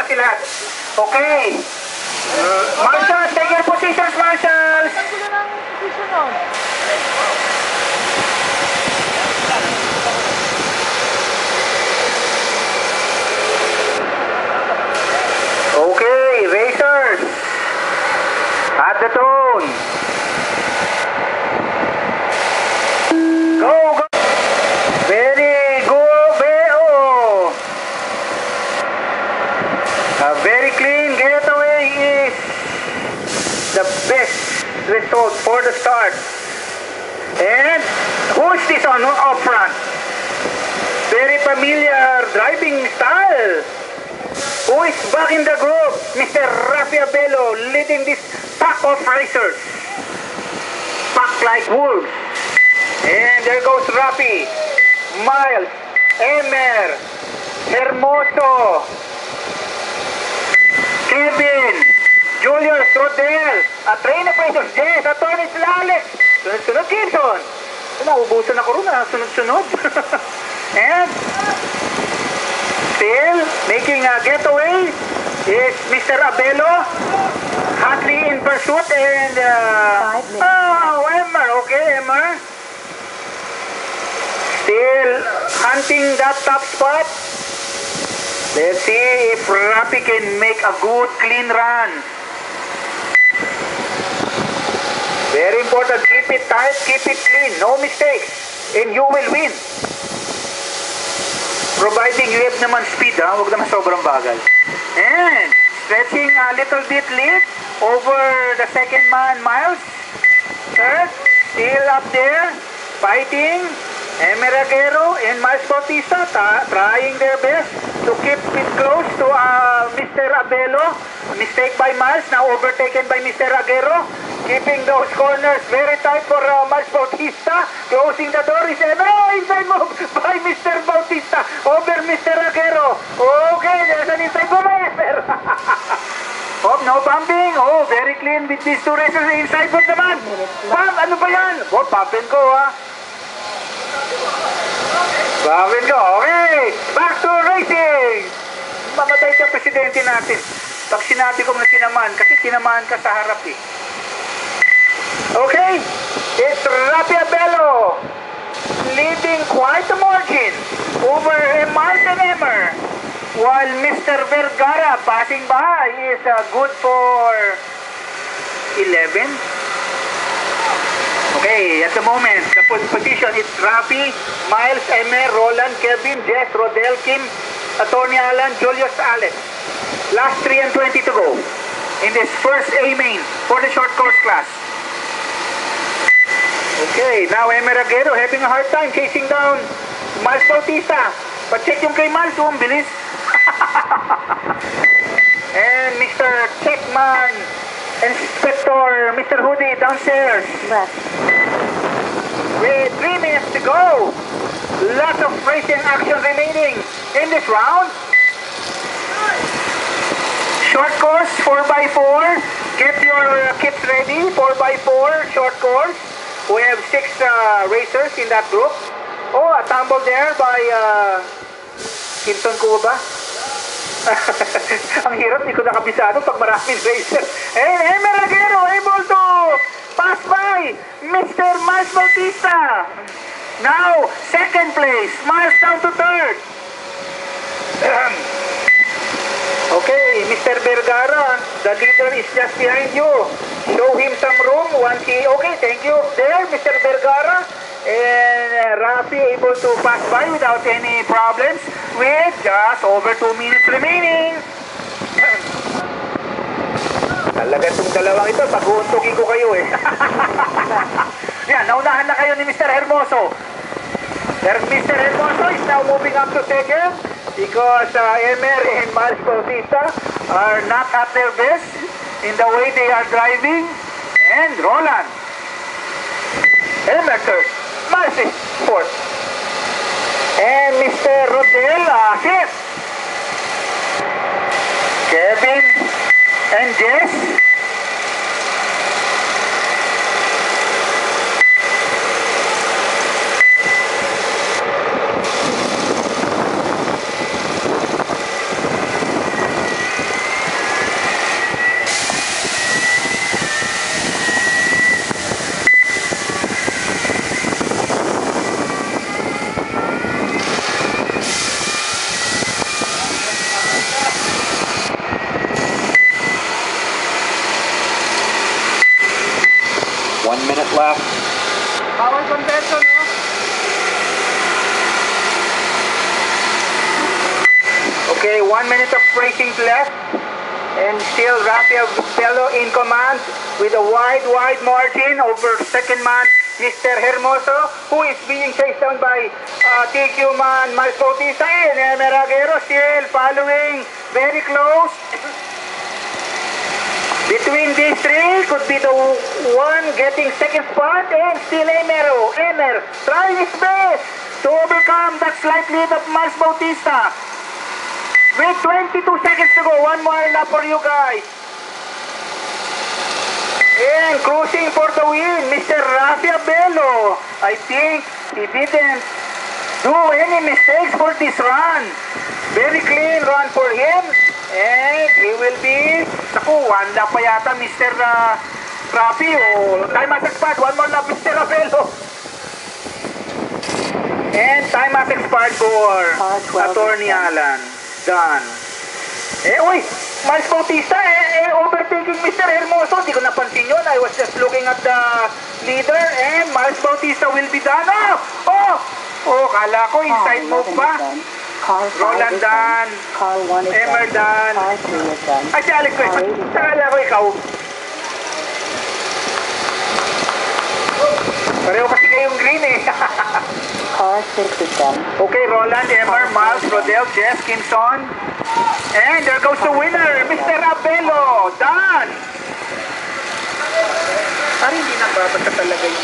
lumabas sila. Okay. Marshals, take your positions, Marshals. Okay, racers. At the tone. Go, go. Very good, a very clean getaway is the best result for the start. And who's this on up front? Very familiar driving style. Who is back in the group? Mr. Rafi Abelo leading this pack of racers. Pack like wolves. And there goes Rafi, Miles, Emer, Hermoso, Kevin, Julius, Rodel, at train of racers, Jess, Atty. Alex, sunod-sunod Gibson. Naubusan ako rin sunod-sunod. And still making a getaway is Mr. Abelo, hotly in pursuit, and Emer, okay, Emer. Still hunting that top spot. Let's see if Rafi can make a good clean run. Very important, keep it tight, keep it clean, no mistakes, and you will win. Providing you have naman speed, huwag naman sobrang bagal. And stretching a little bit lead over the second man, Miles. Third, still up there, fighting. Emer Aguero and Miles Bautista trying their best to keep it close to Mr. Abelo. Mistake by Miles, now overtaken by Mr. Aguero. Keeping those corners very tight for Miles Bautista. Closing the door is Emer. Oh, inside move by Mr. Bautista over Mr. Aguero. Okay, there's an inside move by Emer. Oh, no bumping. Oh, very clean with these two racers. Inside move naman. Bam, ano ba yan? Oh, bumping ko Bakit ko? Okay, back to racing! Mamatay ka presidente natin. Pag sinabi ko na tinamaan, kasi tinamaan ka sa harap eh. Okay, it's Rafi Abelo leading quite a margin over Miles and Emer, while Mr. Vergara passing by is good for 11. Okay, at the moment, the position is Rafi, Miles, Emer, Roland, Kevin, Jess, Rodel, Kim, Atty. Alan, Julius, Alex. Last 3 and 20 to go in this first A main for the short course class. Okay, now Emer Aguero having a hard time chasing down Miles Bautista. Pa-check yung kay Miles, ang bilis. And Mr. Checkman, Inspector, Mr. Hoodie downstairs. Left. With 3 minutes to go. Lots of racing action remaining in this round. Short course, 4x4. Get your kits ready, 4x4, short course. We have 6 racers in that group. Oh, a tumble there by Kimpton Cuba. Ang hirap, hindi ko nakabisado pag maraming racer. And Emer Aguero able to pass by Mr. Miles Bautista. Now, second place. Miles down to third. Okay, Mr. Vergara, the leader is just behind you. Show him some room once he... Okay, thank you. There, Mr. Vergara. And Rafi able to pass by without any problems with just over 2 minutes remaining. Talaga itong dalawang ito, pag-uuntugin ko kayo eh. Yan, naunahan na kayo ni Mr. Hermoso. Mr. Hermoso is now moving up to second because Emer and Miles Bautista are not at their best in the way they are driving. And Roland. Emer third. Miles is fourth. And Mr. Rodel fifth. Kevin and Jess. Back. Power conversion, no? Okay, 1 minute of racing left. And still Rafael Bello in command with a wide margin over second man, Mr. Hermoso, who is being chased down by TQ man Miles Bautista, and Meragero still following very close. Between these three could be the one getting second spot, and still Emer trying his best to overcome that slight lead of Miles Bautista. With 22 seconds to go, one more lap for you guys. And cruising for the win, Mr. Rafael Bello. I think he didn't do any mistakes for this run. Very clean run for him. And he will be, naku, one lap pa yata, Mr. Rafi. Oh, time has expired. One more lap, Mr. Bello. And time has expired for Attorney Alan. Done. Uy! Miles Bautista, overtaking Mr. Hermoso. Hindi ko napansin yun. I was just looking at the leader, and Miles Bautista will be done. Kala ko inside move pa. Roland done. Emer done. Ay, si Alex West. Kala ko ikaw. Pareho kasi kayong green eh. Okay, Roland, Emer, Miles, Rodel, Jess, Kimson. And there goes the winner, Mr. Abello. Done! Parang hindi nababasa talaga yun.